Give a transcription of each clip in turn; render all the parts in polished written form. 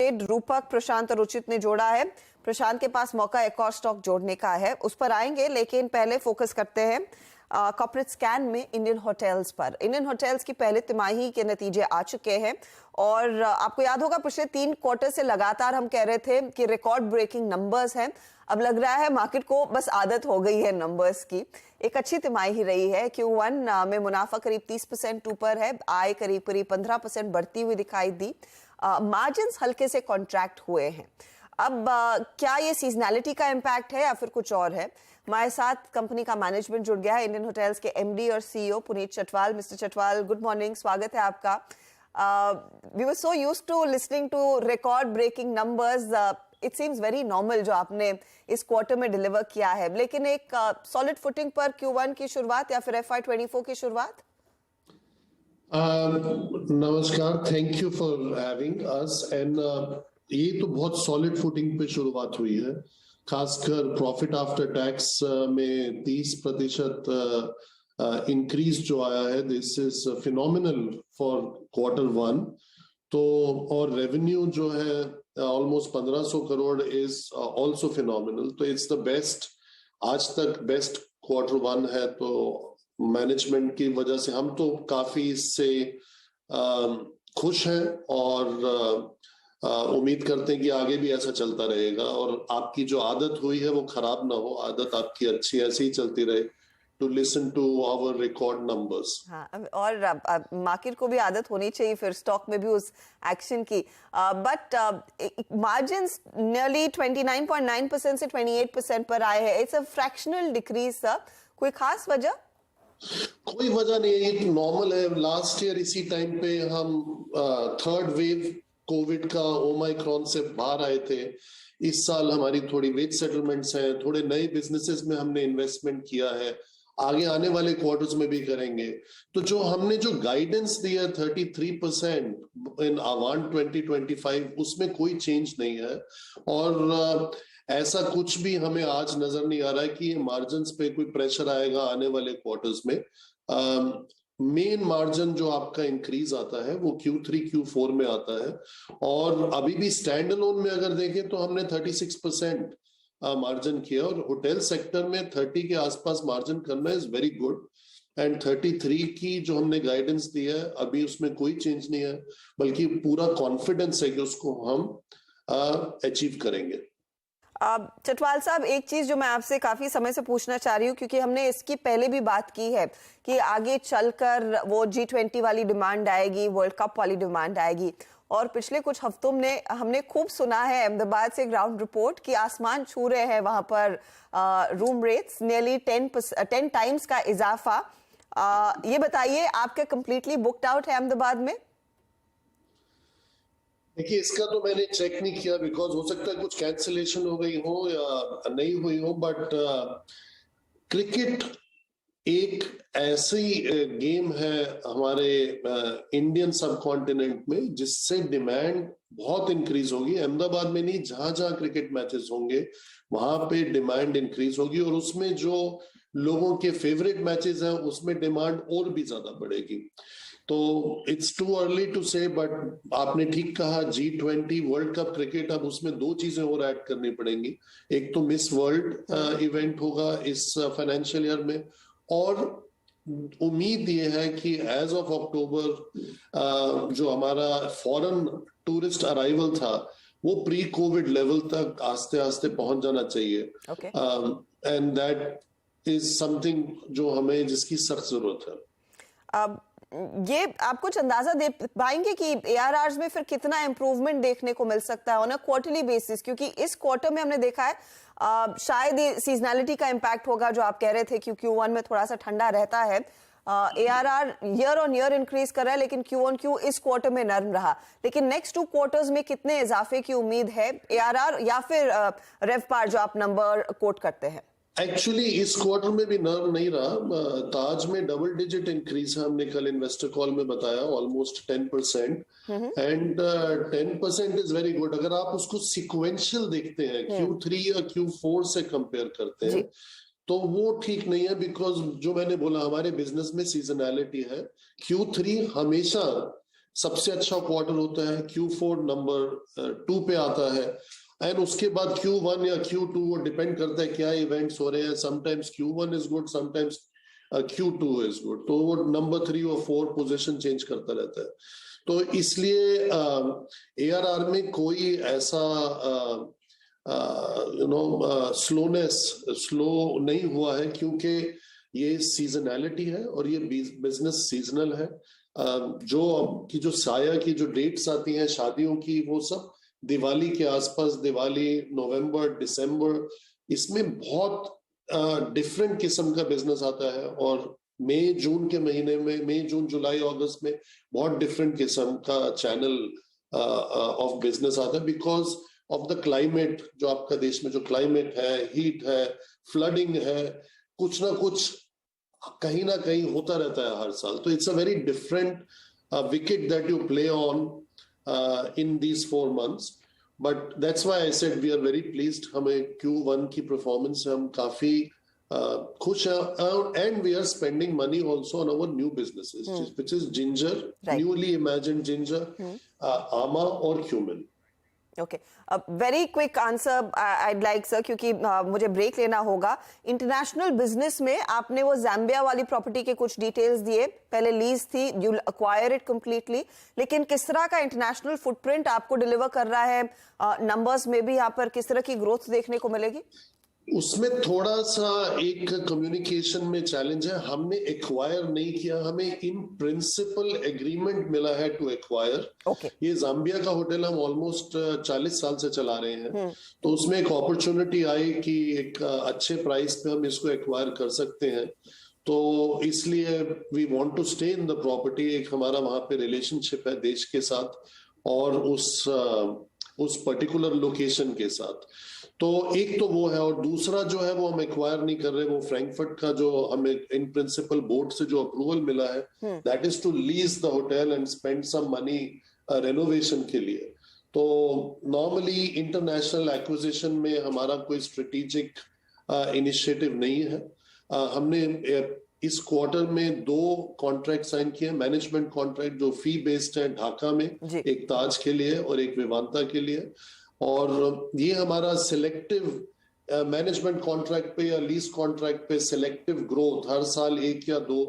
Trade रूपक प्रशांत और रुचित ने जोड़ा है। प्रशांत के पास मौका एक और स्टॉक जोड़ने का है, उस पर आएंगे, लेकिन पहले फोकस करते हैं कॉर्पोरेट स्कैन में इंडियन होटल्स पर। इंडियन होटल्स की पहले तिमाही के नतीजे आ चुके हैं और आपको याद होगा पिछले 3 क्वार्टर से लगातार हम कह रहे थे कि रिकॉर्ड ब्रेकिंग नंबर्स हैं। अब लग रहा है मार्केट को बस आदत हो गई है नंबर्स की। एक अच्छी तिमाही रही है। Q1 में मुनाफा करीब 30% ऊपर है, आय करीब 15% बढ़ती हुई दिखाई दी। मार्जिन्स हल्के से कॉन्ट्रैक्ट हुए हैं। अब क्या ये सीजनैलिटी का इम्पैक्ट है या फिर कुछ और है? हमारे साथ कंपनी का मैनेजमेंट जुड़ गया है, इंडियन होटल्स के एमडी और CEO Puneet Chatwal. Mister Chatwal, good morning, स्वागत है आपका। We were so used to listening to record breaking numbers, it seems very normal जो आपने इस क्वार्टर में डिलीवर किया है, लेकिन एक सॉलिड फुटिंग पर Q1 की शुरुआत या फिर FY24 की शुरुआत? नमस्कार, thank you for having us. And ये तो बहुत सॉलिड फुटिंग पे शुरुआत हुई है, खासकर प्रॉफिट आफ्टर टैक्स में 30% इंक्रीज जो आया है, this is phenomenal for Q1। तो और रेवेन्यू जो है almost 1500 crore is also phenomenal. तो इट्स द बेस्ट, आज तक बेस्ट Q1 है। तो मैनेजमेंट की वजह से हम तो काफी इससे खुश हैं और उम्मीद करते हैं कि आगे भी ऐसा चलता रहेगा और आपकी जो आदत हुई है वो खराब ना हो, आदत आपकी अच्छी ऐसे ही चलती रहे, to listen to our record numbers. हाँ, और मार्केट को भी आदत होनी चाहिए फिर स्टॉक में भी उस एक्शन की। बट मार्जिन्स नियरली 29.9% से 28% पर आए हैं। It's a fractional decrease sir, कोई खास वजह? कोई वजह नहीं है, ये नॉर्मल है। लास्ट ईयर इसी टाइम पे हम थर्ड वेव कोविड का ओमाइक्रॉन से बाहर आए थे। इस साल हमारी थोड़ी वेज सेटलमेंट्स हैं, थोड़े नए बिजनेसेस में हमने इन्वेस्टमेंट किया है, आगे आने वाले क्वार्टर्स में भी करेंगे। तो जो हमने जो गाइडेंस दिया 33% इन अवान 2025, उसमें कोई चेंज नहीं है। और ऐसा कुछ भी हमें आज नजर नहीं आ रहा है कि ये मार्जिन्स पे कोई प्रेशर आएगा आने वाले क्वार्टर्स में। मेन मार्जिन जो आपका इंक्रीज आता है वो Q3 Q4 में आता है। और अभी भी स्टैंड अलोन में अगर देखें तो हमने 36% मार्जिन किया और होटल सेक्टर में 30 के आसपास मार्जिन करना इज वेरी गुड। एंड 33 की जो हमने गाइडेंस दिया है अभी उसमें कोई चेंज नहीं है, बल्कि पूरा कॉन्फिडेंस है कि उसको हम अचीव करेंगे। चटवाल साहब, एक चीज जो मैं आपसे काफी समय से पूछना चाह रही हूँ, क्योंकि हमने इसकी पहले भी बात की है कि आगे चलकर वो G20 वाली डिमांड आएगी, वर्ल्ड कप वाली डिमांड आएगी। और पिछले कुछ हफ्तों में हमने खूब सुना है अहमदाबाद से ग्राउंड रिपोर्ट कि आसमान छू रहे हैं वहां पर रूम रेट्स, नियरली 10 टाइम्स का इजाफा। ये बताइए, आपका कंप्लीटली बुक्ड आउट है अहमदाबाद में? देखिए, इसका तो मैंने चेक नहीं किया, बिकॉज हो सकता है कुछ कैंसिलेशन हो गई हो या नहीं हुई हो। बट क्रिकेट एक ऐसी गेम है हमारे इंडियन सब कॉन्टिनेंट में जिससे डिमांड बहुत इंक्रीज होगी। अहमदाबाद में नहीं, जहां जहां क्रिकेट मैचेस होंगे वहां पे डिमांड इंक्रीज होगी और उसमें जो लोगों के फेवरेट मैचेस हैं उसमें डिमांड और भी ज्यादा बढ़ेगी। तो इट्स टू अर्ली टू से, बट आपने ठीक कहा, G20 वर्ल्ड कप क्रिकेट, अब उसमें 2 चीजें और ऐड करनी पड़ेंगी। एक तो मिस वर्ल्ड इवेंट होगा इस फाइनेंशियल ईयर में, और उम्मीद ये है कि एज ऑफ अक्टूबर जो हमारा फॉरेन टूरिस्ट अराइवल था वो प्री कोविड लेवल तक आस्ते आस्ते पहुंच जाना चाहिए। एंड दैट इज समथिंग जो हमें, जिसकी सख्त जरूरत है। ये आप कुछ अंदाजा दे पाएंगे कि ARRs में फिर कितना इंप्रूवमेंट देखने को मिल सकता है ऑन अ क्वार्टरली बेसिस? क्योंकि इस क्वार्टर में हमने देखा है शायद ये सीजनैलिटी का इम्पैक्ट होगा जो आप कह रहे थे, क्योंकि Q1 में थोड़ा सा ठंडा रहता है। ARR year on year increase कर रहा है, लेकिन Q1Q इस क्वार्टर में नर्म रहा। लेकिन नेक्स्ट 2 क्वार्टर्स में कितने इजाफे की उम्मीद है, ARR या फिर रेवपार जो आप नंबर कोट करते हैं? एक्चुअली इस क्वार्टर में भी नर्म नहीं रहा। ताज में डबल डिजिट इंक्रीज है, हमने कल इन्वेस्टर कॉल में बताया, almost 10%। And 10% is very good. अगर आप उसको सिक्वेंशियल देखते हैं, Q3 या Q4 से कंपेयर करते हैं, तो वो ठीक नहीं है। बिकॉज जो मैंने बोला, हमारे बिजनेस में सीजनैलिटी है। Q3 हमेशा सबसे अच्छा क्वार्टर होता है, Q4 नंबर 2 पे आता है, एंड उसके बाद Q1 या Q2 वो डिपेंड करता है क्या इवेंट्स हो रहे हैं. Sometimes Q1 is good, sometimes Q2 is good, तो वो नंबर 3 और 4 पोजीशन चेंज करता रहता है. तो इसलिए ARR में कोई ऐसा स्लो नहीं हुआ है, क्योंकि ये सीजनैलिटी है और ये बिजनेस सीजनल है. जो साया की जो डेट्स आती हैं शादियों की, वो सब दिवाली के आसपास, दिवाली, नवंबर, दिसंबर, इसमें बहुत डिफरेंट किस्म का बिजनेस आता है. और मई जून के महीने में, मई जून जुलाई अगस्त में बहुत डिफरेंट किस्म का चैनल ऑफ बिजनेस आता है, बिकॉज ऑफ द क्लाइमेट. जो आपका देश में जो क्लाइमेट है, हीट है, फ्लडिंग है, कुछ ना कुछ कहीं ना कहीं होता रहता है हर साल. तो it's a very different wicket that you play on in these 4 months, but that's why I said we are very pleased. हमें Q1 की performance से हम काफी खुश हैं, and we are spending money also on our new businesses, which is Ginger, newly imagined Ginger, Ama और Cumin. Okay, very quick answer I'd like sir, क्योंकि मुझे ब्रेक लेना होगा. इंटरनेशनल बिजनेस में आपने वो ज़ाम्बिया वाली प्रॉपर्टी के कुछ डिटेल्स दिए, पहले लीज थी, यू अक्वायर इट कंप्लीटली, लेकिन किस तरह का इंटरनेशनल फुटप्रिंट आपको डिलीवर कर रहा है? नंबर्स में भी यहाँ पर किस तरह की ग्रोथ देखने को मिलेगी? उसमें थोड़ा सा एक कम्युनिकेशन में चैलेंज है. हमने एक्वायर नहीं किया, हमें इन प्रिंसिपल एग्रीमेंट मिला है टू एक्वायर. ये जाम्बिया का होटल हम ऑलमोस्ट 40 साल से चला रहे हैं, तो उसमें एक अपॉर्चुनिटी आई कि एक अच्छे प्राइस पे हम इसको एक्वायर कर सकते हैं. तो इसलिए we want to stay in the property. एक हमारा वहां पे रिलेशनशिप है देश के साथ और उस पर्टिकुलर लोकेशन के साथ. तो एक तो वो है, और दूसरा जो है वो हम एक्वायर नहीं कर रहे. वो फ्रैंकफर्ट का जो हमें इन प्रिंसिपल बोर्ड से जो अप्रूवल मिला है, that is to lease the hotel and spend some money renovation के लिए. तो नॉर्मली इंटरनेशनल एक्विजिशन में हमारा कोई स्ट्रेटेजिक इनिशिएटिव नहीं है. हमने इस क्वार्टर में 2 कॉन्ट्रैक्ट साइन किए, मैनेजमेंट कॉन्ट्रैक्ट जो फी बेस्ड है ढाका में, एक ताज के लिए और एक विवांता के लिए. और ये हमारा सिलेक्टिव मैनेजमेंट कॉन्ट्रैक्ट पे या लीज कॉन्ट्रैक्ट पे सिलेक्टिव ग्रोथ हर साल 1 या 2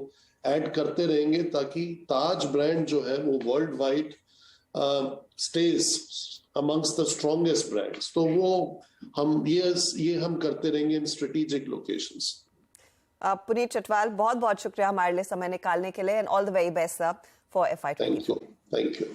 ऐड करते रहेंगे, ताकि ताज ब्रांड जो है वो world wide stage amongst the strongest brands. तो वो हम ये हम करते रहेंगे इन स्ट्रेटेजिक लोकेशंस. पुनीत चटवाल, बहुत बहुत शुक्रिया हमारे लिए समय निकालने के लिए, and all the very best sir for FY24. Thank you.